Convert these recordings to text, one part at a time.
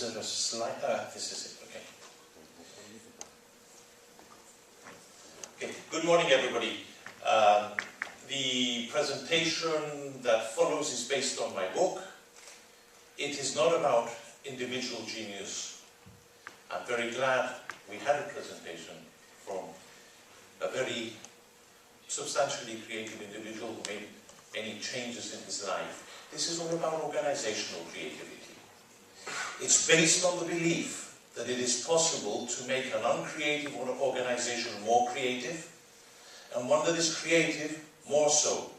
Is there a slide? This is it, okay. Okay, good morning everybody. The presentation that follows is based on my book. It is not about individual genius. I'm very glad we had a presentation from a very substantially creative individual who made many changes in his life. This is all about organizational creativity. It's based on the belief that it is possible to make an uncreative organization more creative, and one that is creative more so.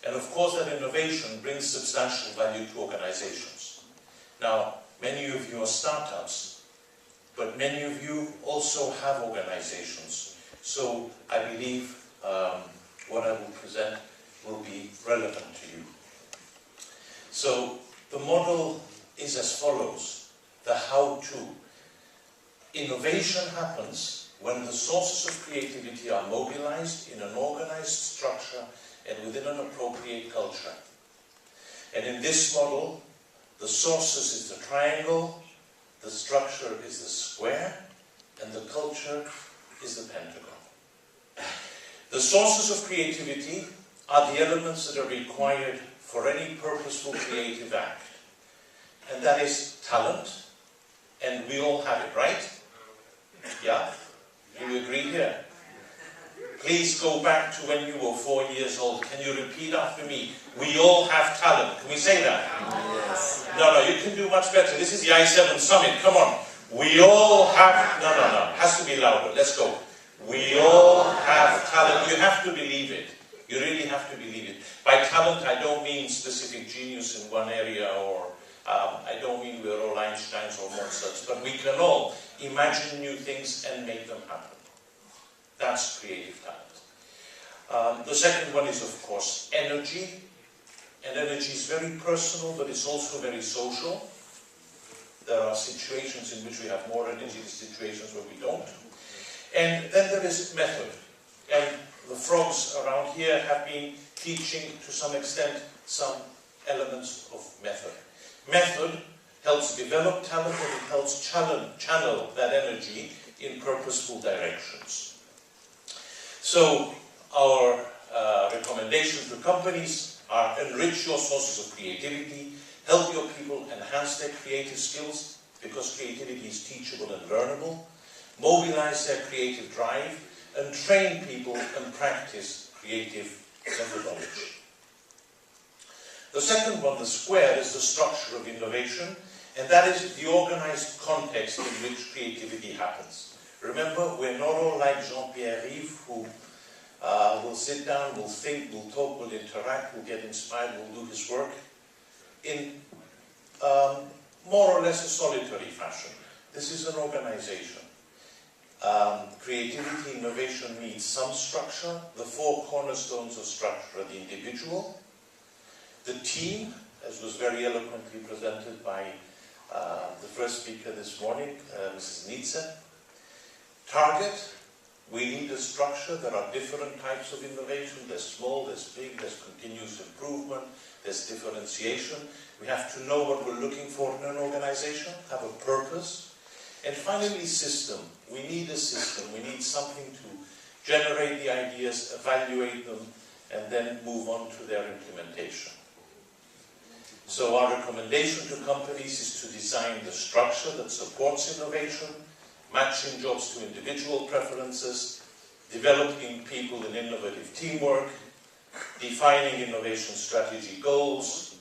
And of course that innovation brings substantial value to organizations. Now, many of you are startups, but many of you also have organizations. So I believe what I will present will be relevant to you. So the model is as follows, the how-to. Innovation happens when the sources of creativity are mobilized in an organized structure and within an appropriate culture. And in this model, the sources is the triangle, the structure is the square, and the culture is the pentagon. The sources of creativity are the elements that are required for any purposeful creative act. And that is talent, and we all have it, right? Yeah? Do you agree here? Please go back to when you were 4 years old. Can you repeat after me? We all have talent. Can we say that? Yes. No, you can do much better. This is the I7 Summit. Come on. We all have... No. It has to be louder. Let's go. We all have talent. You have to believe it. You really have to believe it. By talent, I don't mean specific genius in one area, or I don't mean we're all Einsteins or Mozarts, but we can all imagine new things and make them happen. That's creative talent. The second one is, of course, energy. And energy is very personal, but it's also very social. There are situations in which we have more energy, situations where we don't. And then there is method. And the frogs around here have been teaching, to some extent, some elements of method. Method helps develop talent, and it helps channel that energy in purposeful directions. So our recommendations to companies are: enrich your sources of creativity, help your people enhance their creative skills, because creativity is teachable and learnable, mobilize their creative drive, and train people and practice creative methodology. The second one, the square, is the structure of innovation, and that is the organized context in which creativity happens. Remember, we're not all like Jean-Pierre Rive, who will sit down, will think, will talk, will interact, will get inspired, will do his work in more or less a solitary fashion. This is an organization. Creativity, innovation needs some structure. The four cornerstones of structure are the individual, the team, as was very eloquently presented by the first speaker this morning, Mrs. Nietzsche. Target, we need a structure. There are different types of innovation. There's small, there's big, there's continuous improvement, there's differentiation. We have to know what we're looking for in an organization, have a purpose. And finally, system. We need a system. We need something to generate the ideas, evaluate them, and then move on to their implementation. So our recommendation to companies is to design the structure that supports innovation, matching jobs to individual preferences, developing people in innovative teamwork, defining innovation strategy goals,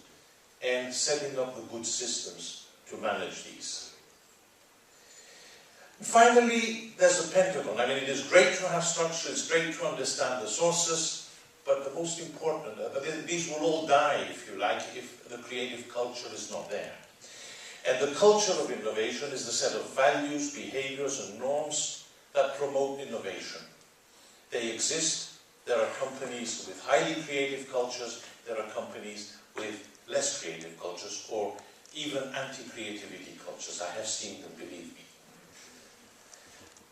and setting up the good systems to manage these. Finally, there's a pentagon. I mean, it is great to have structure, it's great to understand the sources, but the most important, these will all die, if you like, if the creative culture is not there. And the culture of innovation is the set of values, behaviors, and norms that promote innovation. They exist. There are companies with highly creative cultures, there are companies with less creative cultures, or even anti-creativity cultures. I have seen them, believe me.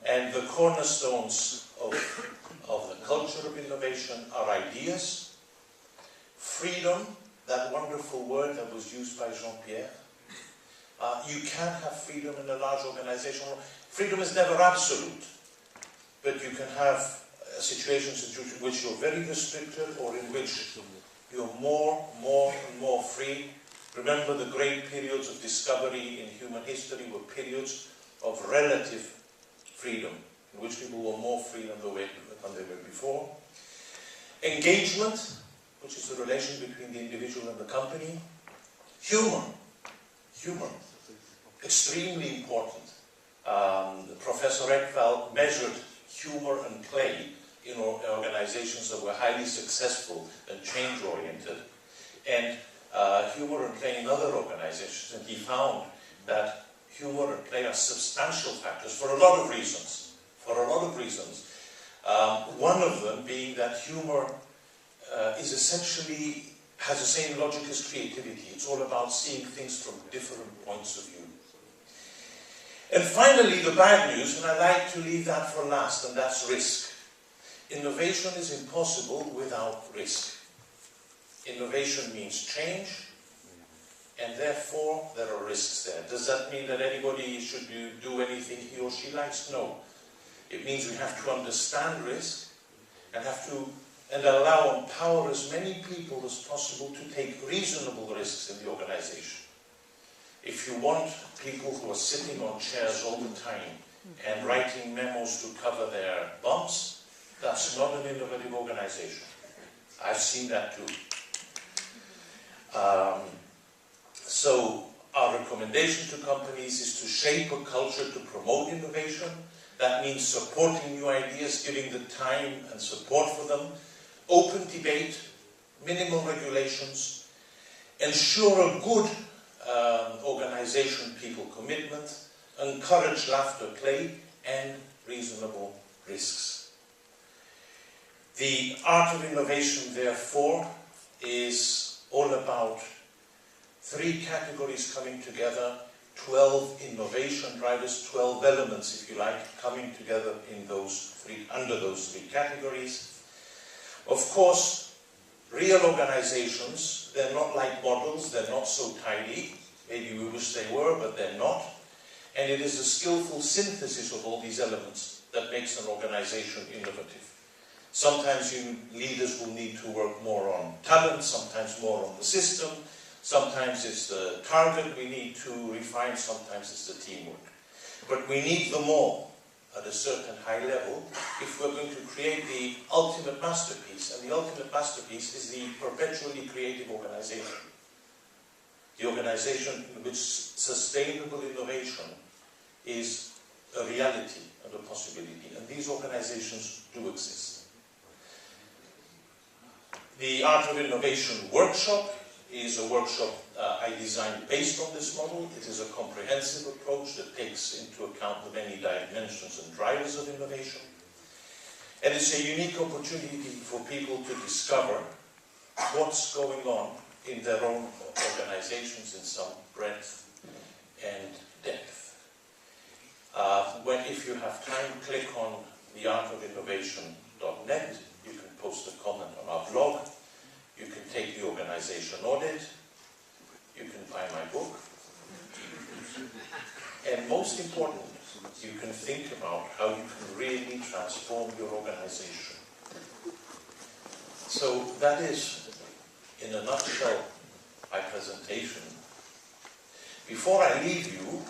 And the cornerstones of the culture of innovation are ideas, freedom, that wonderful word that was used by Jean-Pierre, You can have freedom in a large organization. Freedom is never absolute, but you can have situations in which you're very restricted or in which you're more and more free. Remember, the great periods of discovery in human history were periods of relative freedom, in which people were more free than they were before. Engagement, which is the relation between the individual and the company. Humor, extremely important. Professor Eckvall measured humor and play in organizations that were highly successful and change-oriented, and humor and play in other organizations, and he found that humor and play are substantial factors for a lot of reasons. One of them being that humor is essentially has the same logic as creativity. It's all about seeing things from different points of view. And finally, the bad news, and I like to leave that for last, and that's risk. Innovation is impossible without risk. Innovation means change, and therefore there are risks there. Does that mean that anybody should do anything he or she likes? No. It means we have to understand risk and allow and empower as many people as possible to take reasonable risks in the organization. If you want people who are sitting on chairs all the time and writing memos to cover their bumps, that's not an innovative organization. I've seen that too. So our recommendation to companies is to shape a culture to promote innovation. That means supporting new ideas, giving the time and support for them, open debate, minimal regulations, ensure a good organization people commitment, encourage laughter play, and reasonable risks. The art of innovation, therefore, is all about 3 categories coming together, 12 innovation drivers, 12 elements, if you like, coming together in under those 3 categories. Of course, real organizations, they're not like models, they're not so tidy. Maybe we wish they were, but they're not. And it is a skillful synthesis of all these elements that makes an organization innovative. Sometimes leaders will need to work more on talent, sometimes more on the system, sometimes it's the target we need to refine, sometimes it's the teamwork. But we need them all at a certain high level if we're going to create the ultimate masterpiece. And the ultimate masterpiece is the perpetually creative organization. The organization in which sustainable innovation is a reality and a possibility. And these organizations do exist. The Art of Innovation workshop is a workshop I designed based on this model. It is a comprehensive approach that takes into account the many dimensions and drivers of innovation. And it's a unique opportunity for people to discover what's going on in their own organizations in some breadth and depth. If you have time, click on theartofinnovation.net. You can post a comment on our blog. You can take the organization audit. You can buy my book. And most important, you can think about how you can really transform your organization. So that is, in a nutshell, my presentation. Before I leave you,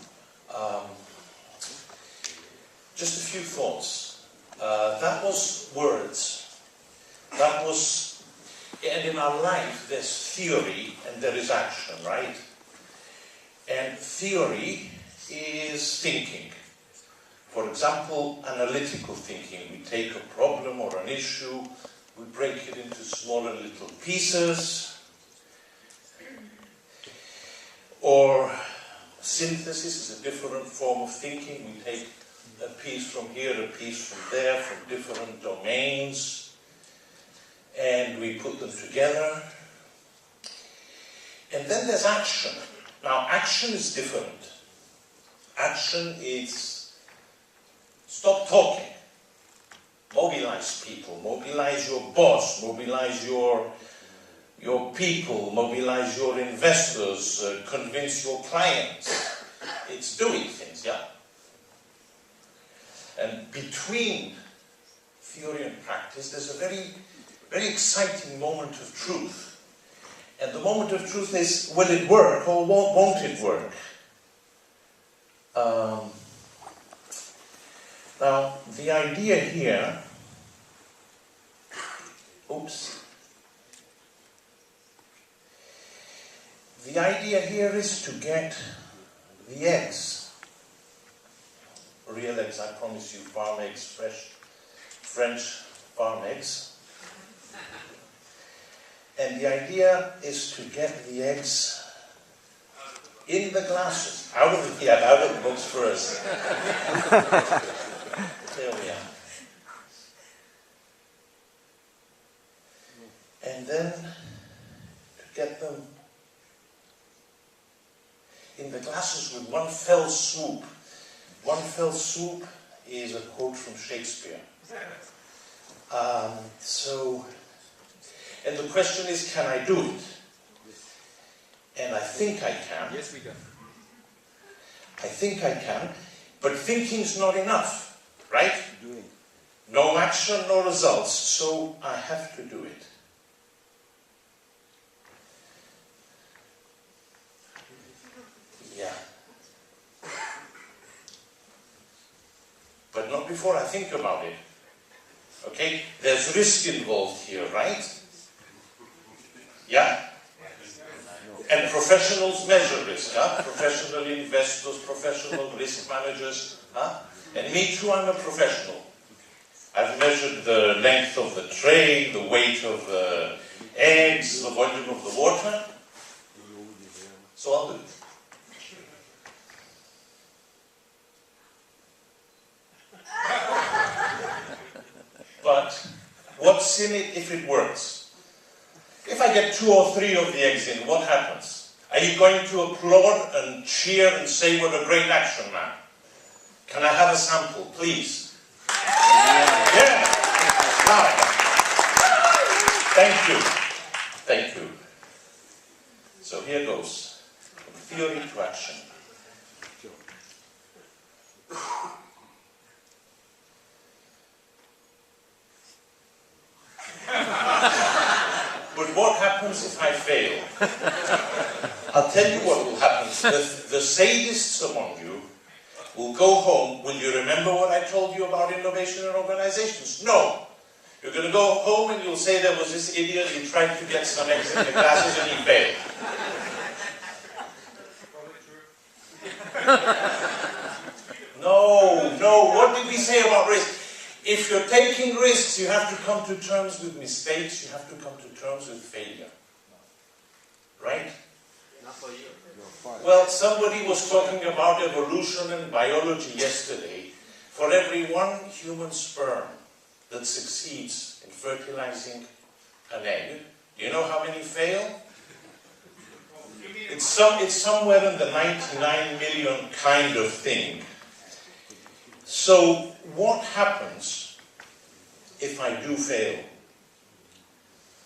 just a few thoughts. That was words. That was, and in our life there's theory and there is action, right? And theory is thinking. For example, analytical thinking. We take a problem or an issue, we break it into smaller little pieces. Or synthesis is a different form of thinking. We take a piece from here, a piece from there, from different domains, and we put them together. And then there's action. Now, action is different. Action is stop talking. Mobilize people. Mobilize your boss. Mobilize your people. Mobilize your investors. Convince your clients. it's doing things, yeah? And between theory and practice, there's a very, very exciting moment of truth. And the moment of truth is, will it work or won't it work? Now, the idea here, the idea here is to get the eggs, real eggs, I promise you, farm eggs, fresh French farm eggs. And the idea is to get the eggs in the glasses, out of the books first. There we are. And then to get them in the glasses with one fell swoop. One fell swoop is a quote from Shakespeare. And the question is, can I do it? And I think I can. Yes, we can. I think I can, but thinking's not enough, right? Doing. No action, no results, so I have to do it. Yeah. But not before I think about it. Okay? There's risk involved here, right? Yeah? And professionals measure risk, huh? Professional investors, professional risk managers, huh? And me too, I'm a professional. I've measured the length of the tray, the weight of the eggs, the volume of the water. So I'll do it. But what's in it if it works? If I get 2 or 3 of the eggs in, what happens? Are you going to applaud and cheer and say, what a great action, man? Can I have a sample, please? Yeah. Now. Thank you. Thank you. So here goes. From theory to action. But what happens if I fail? I'll tell you what will happen. The sadists among you will go home. Will you remember what I told you about innovation in organizations? No. You're going to go home and you'll say there was this idiot who tried to get some eggs in the glasses and he failed. No. What did we say about risk? If you're taking risks, you have to come to terms with mistakes, you have to come to terms with failure. Right? Not for you. Well, somebody was talking about evolution and biology yesterday. For every 1 human sperm that succeeds in fertilizing an egg, do you know how many fail? It's somewhere in the 99 million kind of thing. So, what happens if I do fail?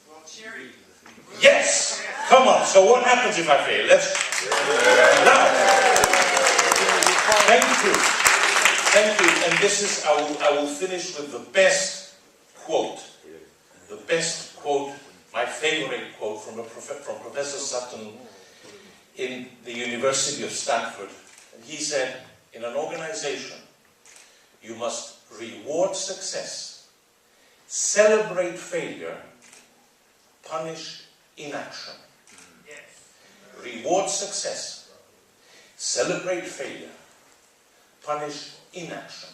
Well, cherry. Yes! Come on, so what happens if I fail? Now, thank you, and this is, I will finish with the best quote, my favorite quote from Professor Sutton in the University of Stanford. And he said, in an organization, you must reward success, celebrate failure, punish inaction. Yes. Reward success, celebrate failure, punish inaction.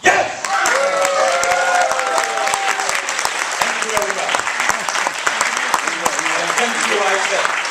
Yes! Thank you very much. And thank you, I said.